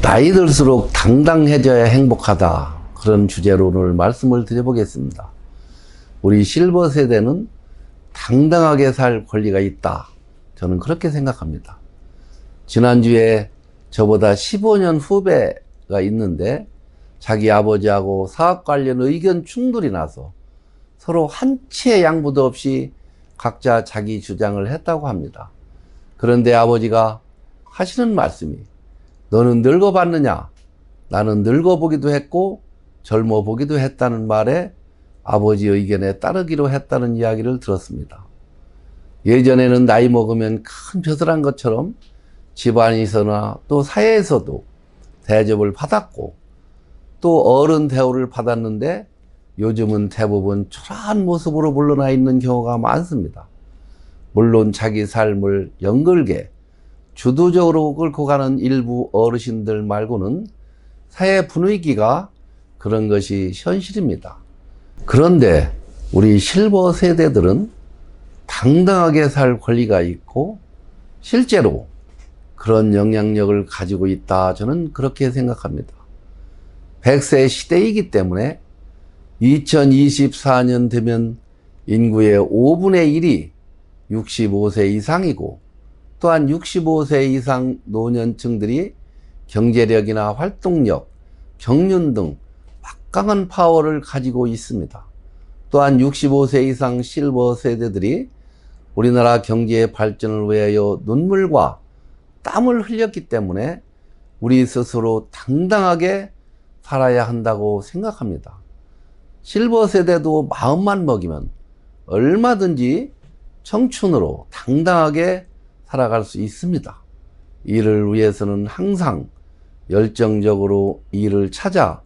나이 들수록 당당해져야 행복하다. 그런 주제로 오늘 말씀을 드려보겠습니다. 우리 실버 세대는 당당하게 살 권리가 있다. 저는 그렇게 생각합니다. 지난주에 저보다 15년 후배가 있는데 자기 아버지하고 사업 관련 의견 충돌이 나서 서로 한치의 양보도 없이 각자 자기 주장을 했다고 합니다. 그런데 아버지가 하시는 말씀이 너는 늙어봤느냐? 나는 늙어보기도 했고 젊어보기도 했다는 말에 아버지 의견에 따르기로 했다는 이야기를 들었습니다. 예전에는 나이 먹으면 큰 벼슬한 것처럼 집안에서나 또 사회에서도 대접을 받았고 또 어른 대우를 받았는데 요즘은 대부분 초라한 모습으로 물러나 있는 경우가 많습니다. 물론 자기 삶을 연글게 주도적으로 끌고 가는 일부 어르신들 말고는 사회 분위기가 그런 것이 현실입니다. 그런데 우리 실버 세대들은 당당하게 살 권리가 있고 실제로 그런 영향력을 가지고 있다. 저는 그렇게 생각합니다. 100세 시대이기 때문에 2024년 되면 인구의 5분의 1이 65세 이상이고 또한 65세 이상 노년층들이 경제력이나 활동력, 경륜 등 막강한 파워를 가지고 있습니다. 또한 65세 이상 실버 세대들이 우리나라 경제의 발전을 위하여 눈물과 땀을 흘렸기 때문에 우리 스스로 당당하게 살아야 한다고 생각합니다. 실버 세대도 마음만 먹이면 얼마든지 청춘으로 당당하게 살아갈 수 있습니다. 이를 위해서는 항상 열정적으로 일을 찾아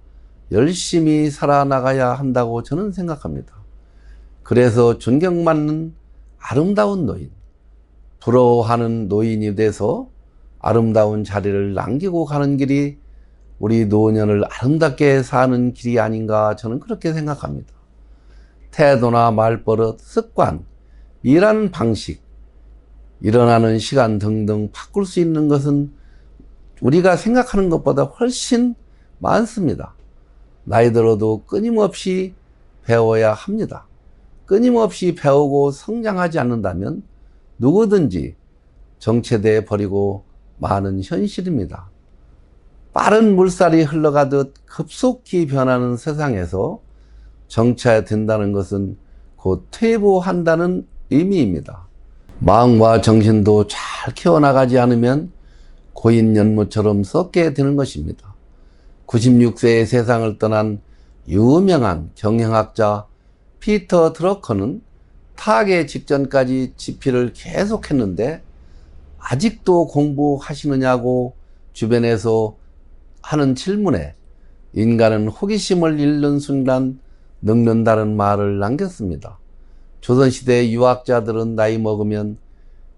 열심히 살아나가야 한다고 저는 생각합니다. 그래서 존경받는 아름다운 노인, 부러워하는 노인이 돼서 아름다운 자리를 남기고 가는 길이 우리 노년을 아름답게 사는 길이 아닌가 저는 그렇게 생각합니다. 태도나 말버릇, 습관, 일하는 방식, 일어나는 시간 등등 바꿀 수 있는 것은 우리가 생각하는 것보다 훨씬 많습니다. 나이 들어도 끊임없이 배워야 합니다. 끊임없이 배우고 성장하지 않는다면 누구든지 정체돼 버리고 마는 현실입니다. 빠른 물살이 흘러가듯 급속히 변하는 세상에서 정체된다는 것은 곧 퇴보한다는 의미입니다. 마음과 정신도 잘 키워나가지 않으면 고인연무처럼 썩게 되는 것입니다. 96세에 세상을 떠난 유명한 경영학자 피터 드러커는 타계 직전까지 집필을 계속했는데 아직도 공부하시느냐고 주변에서 하는 질문에 인간은 호기심을 잃는 순간 늙는다는 말을 남겼습니다. 조선시대 유학자들은 나이 먹으면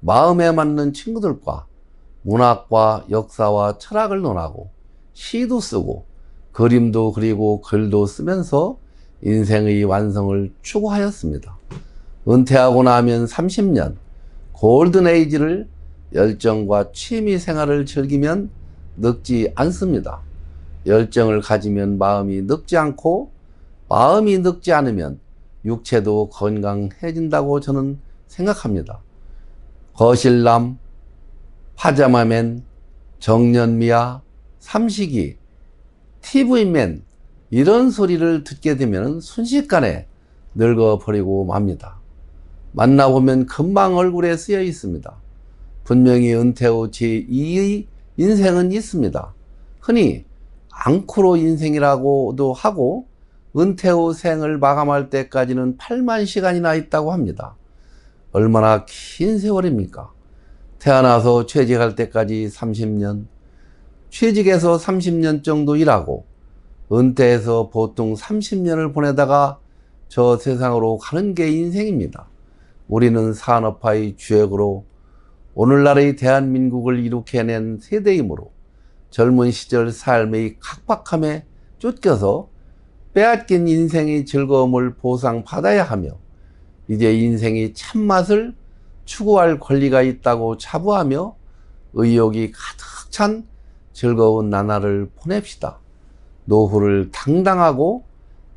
마음에 맞는 친구들과 문학과 역사와 철학을 논하고 시도 쓰고 그림도 그리고 글도 쓰면서 인생의 완성을 추구하였습니다. 은퇴하고 나면 30년 골든에이지를 열정과 취미 생활을 즐기면 늙지 않습니다. 열정을 가지면 마음이 늙지 않고 마음이 늙지 않으면 육체도 건강해진다고 저는 생각합니다. 거실남, 파자마맨, 정년미야, 삼식이, TV맨 이런 소리를 듣게 되면 순식간에 늙어버리고 맙니다. 만나보면 금방 얼굴에 쓰여 있습니다. 분명히 은퇴 후 제2의 인생은 있습니다. 흔히 앙코르 인생이라고도 하고 은퇴 후 생을 마감할 때까지는 8만 시간이나 있다고 합니다. 얼마나 긴 세월입니까? 태어나서 취직할 때까지 30년, 취직해서 30년 정도 일하고 은퇴해서 보통 30년을 보내다가 저 세상으로 가는 게 인생입니다. 우리는 산업화의 주역으로 오늘날의 대한민국을 일으켜낸 세대이므로 젊은 시절 삶의 각박함에 쫓겨서 빼앗긴 인생의 즐거움을 보상받아야 하며 이제 인생의 참맛을 추구할 권리가 있다고 자부하며 의욕이 가득 찬 즐거운 나날을 보냅시다. 노후를 당당하고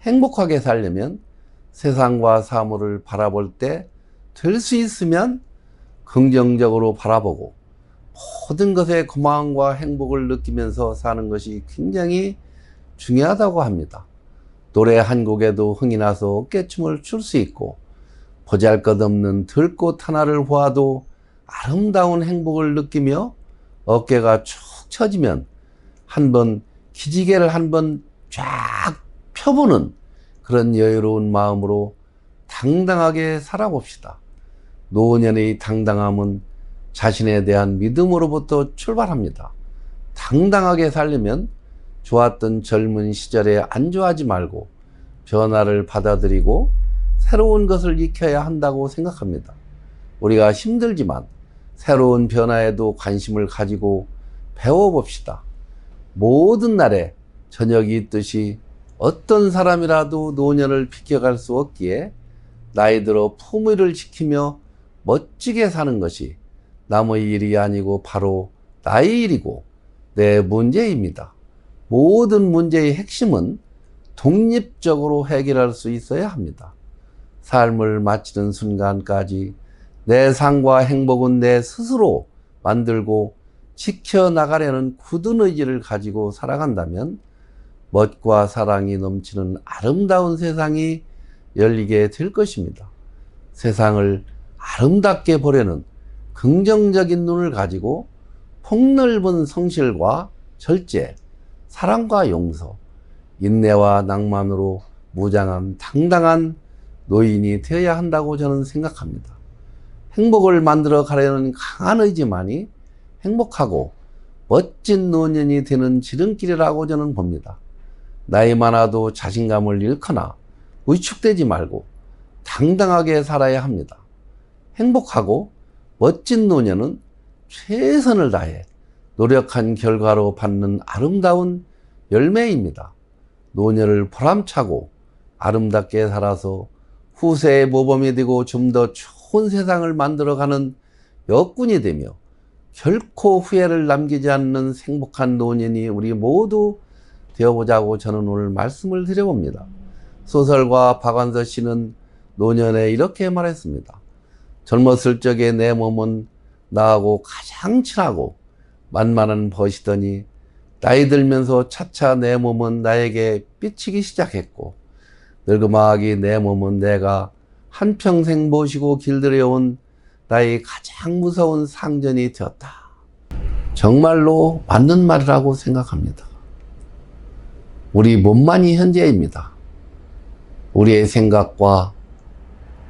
행복하게 살려면 세상과 사물을 바라볼 때 될 수 있으면 긍정적으로 바라보고 모든 것에 고마움과 행복을 느끼면서 사는 것이 굉장히 중요하다고 합니다. 노래 한 곡에도 흥이 나서 어깨춤을 출 수 있고 보잘것없는 들꽃 하나를 보아도 아름다운 행복을 느끼며 어깨가 축 처지면 한번 기지개를 한번 쫙 펴보는 그런 여유로운 마음으로 당당하게 살아봅시다. 노년의 당당함은 자신에 대한 믿음으로부터 출발합니다. 당당하게 살려면 좋았던 젊은 시절에 안주하지 말고 변화를 받아들이고 새로운 것을 익혀야 한다고 생각합니다. 우리가 힘들지만 새로운 변화에도 관심을 가지고 배워봅시다. 모든 날에 저녁이 있듯이 어떤 사람이라도 노년을 비켜갈 수 없기에 나이 들어 품위를 지키며 멋지게 사는 것이 남의 일이 아니고 바로 나의 일이고 내 문제입니다. 모든 문제의 핵심은 독립적으로 해결할 수 있어야 합니다. 삶을 마치는 순간까지 내 상과 행복은 내 스스로 만들고 지켜나가려는 굳은 의지를 가지고 살아간다면 멋과 사랑이 넘치는 아름다운 세상이 열리게 될 것입니다. 세상을 아름답게 보려는 긍정적인 눈을 가지고 폭넓은 성실과 절제, 사랑과 용서, 인내와 낭만으로 무장한 당당한 노인이 되어야 한다고 저는 생각합니다. 행복을 만들어 가려는 강한 의지만이 행복하고 멋진 노년이 되는 지름길이라고 저는 봅니다. 나이 많아도 자신감을 잃거나 위축되지 말고 당당하게 살아야 합니다. 행복하고 멋진 노년은 최선을 다해 노력한 결과로 받는 아름다운 열매입니다. 노년을 보람차고 아름답게 살아서 후세의 모범이 되고 좀 더 좋은 세상을 만들어가는 여군이 되며 결코 후회를 남기지 않는 행복한 노년이 우리 모두 되어보자고 저는 오늘 말씀을 드려봅니다. 소설가 박완서 씨는 노년에 이렇게 말했습니다. 젊었을 적에 내 몸은 나하고 가장 친하고 만만한 벗이더니 나이 들면서 차차 내 몸은 나에게 삐치기 시작했고 늙음하기 내 몸은 내가 한평생 모시고 길들여온 나의 가장 무서운 상전이 되었다. 정말로 맞는 말이라고 생각합니다. 우리 몸만이 현재입니다. 우리의 생각과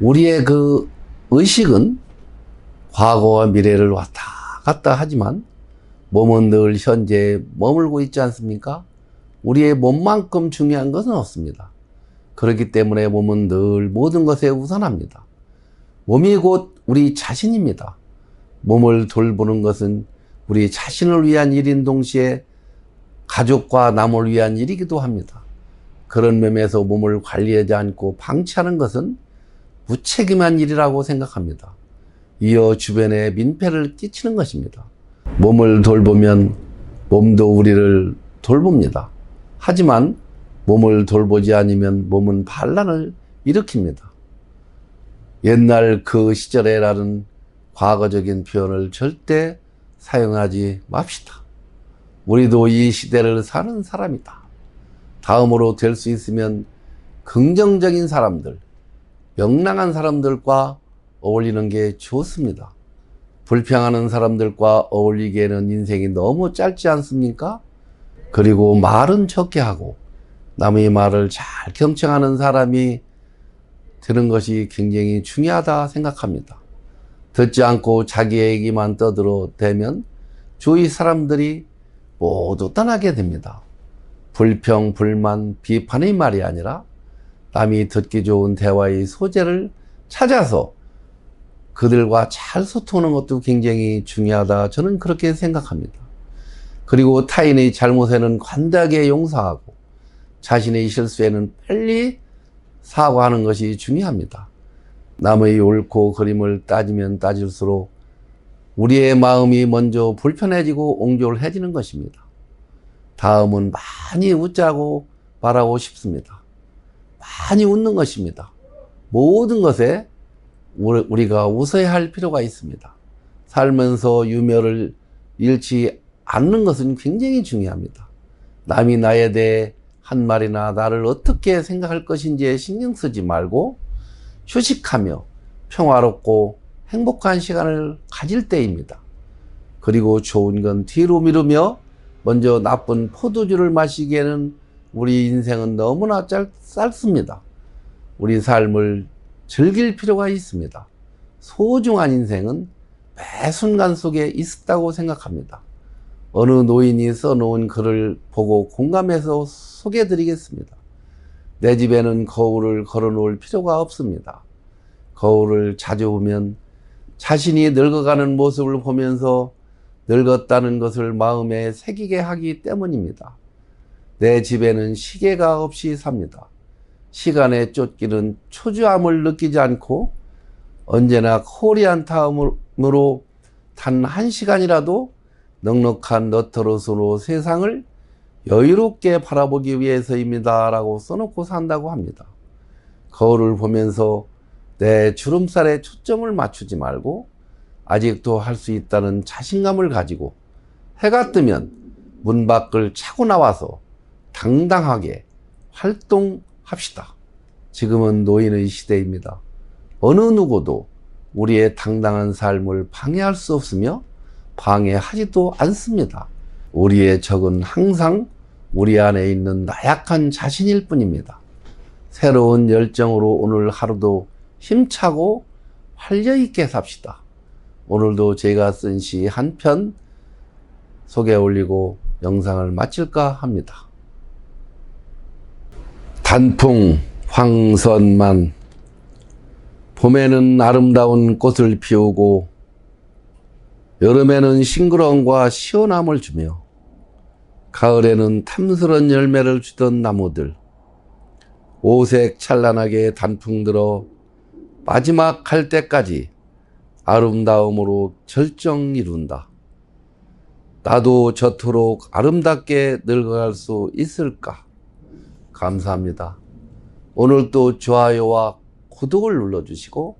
우리의 그 의식은 과거와 미래를 왔다 갔다 하지만 몸은 늘 현재에 머물고 있지 않습니까? 우리의 몸만큼 중요한 것은 없습니다. 그렇기 때문에 몸은 늘 모든 것에 우선합니다. 몸이 곧 우리 자신입니다. 몸을 돌보는 것은 우리 자신을 위한 일인 동시에 가족과 남을 위한 일이기도 합니다. 그런 면에서 몸을 관리하지 않고 방치하는 것은 무책임한 일이라고 생각합니다. 이어 주변에 민폐를 끼치는 것입니다. 몸을 돌보면 몸도 우리를 돌봅니다. 하지만 몸을 돌보지 않으면 몸은 반란을 일으킵니다. 옛날 그 시절에라는 과거적인 표현을 절대 사용하지 맙시다. 우리도 이 시대를 사는 사람이다. 다음으로 될 수 있으면 긍정적인 사람들, 명랑한 사람들과 어울리는 게 좋습니다. 불평하는 사람들과 어울리기에는 인생이 너무 짧지 않습니까? 그리고 말은 적게 하고 남의 말을 잘 경청하는 사람이 되는 것이 굉장히 중요하다 생각합니다. 듣지 않고 자기 얘기만 떠들어대면 주위 사람들이 모두 떠나게 됩니다. 불평, 불만, 비판의 말이 아니라 남이 듣기 좋은 대화의 소재를 찾아서 그들과 잘 소통하는 것도 굉장히 중요하다. 저는 그렇게 생각합니다. 그리고 타인의 잘못에는 관대하게 용서하고 자신의 실수에는 빨리 사과하는 것이 중요합니다. 남의 옳고 그름을 따지면 따질수록 우리의 마음이 먼저 불편해지고 옹졸해지는 것입니다. 다음은 많이 웃자고 말하고 싶습니다. 많이 웃는 것입니다. 모든 것에 우리가 웃어야 할 필요가 있습니다. 살면서 유머를 잃지 않는 것은 굉장히 중요합니다. 남이 나에 대해 한 말이나 나를 어떻게 생각할 것인지에 신경 쓰지 말고 휴식하며 평화롭고 행복한 시간을 가질 때입니다. 그리고 좋은 건 뒤로 미루며 먼저 나쁜 포도주를 마시기에는 우리 인생은 너무나 짧습니다. 우리 삶을 즐길 필요가 있습니다. 소중한 인생은 매 순간 속에 있다고 생각합니다. 어느 노인이 써놓은 글을 보고 공감해서 소개해드리겠습니다. 내 집에는 거울을 걸어놓을 필요가 없습니다. 거울을 자주 보면 자신이 늙어가는 모습을 보면서 늙었다는 것을 마음에 새기게 하기 때문입니다. 내 집에는 시계가 없이 삽니다. 시간에 쫓기는 초조함을 느끼지 않고 언제나 코리안 타임으로 단 1시간이라도 넉넉한 너트롯으로 세상을 여유롭게 바라보기 위해서입니다. 라고 써놓고 산다고 합니다. 거울을 보면서 내 주름살에 초점을 맞추지 말고 아직도 할 수 있다는 자신감을 가지고 해가 뜨면 문 밖을 차고 나와서 당당하게 활동합시다. 지금은 노인의 시대입니다. 어느 누구도 우리의 당당한 삶을 방해할 수 없으며 방해하지도 않습니다. 우리의 적은 항상 우리 안에 있는 나약한 자신일 뿐입니다. 새로운 열정으로 오늘 하루도 힘차고 활력있게 삽시다. 오늘도 제가 쓴 시 한 편 소개 올리고 영상을 마칠까 합니다. 단풍 황선만 봄에는 아름다운 꽃을 피우고 여름에는 싱그러움과 시원함을 주며 가을에는 탐스런 열매를 주던 나무들 오색 찬란하게 단풍 들어 마지막 갈 때까지 아름다움으로 절정 이룬다. 나도 저토록 아름답게 늙어갈 수 있을까? 감사합니다. 오늘도 좋아요와 구독을 눌러주시고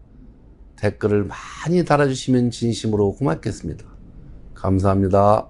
댓글을 많이 달아주시면 진심으로 고맙겠습니다. 감사합니다.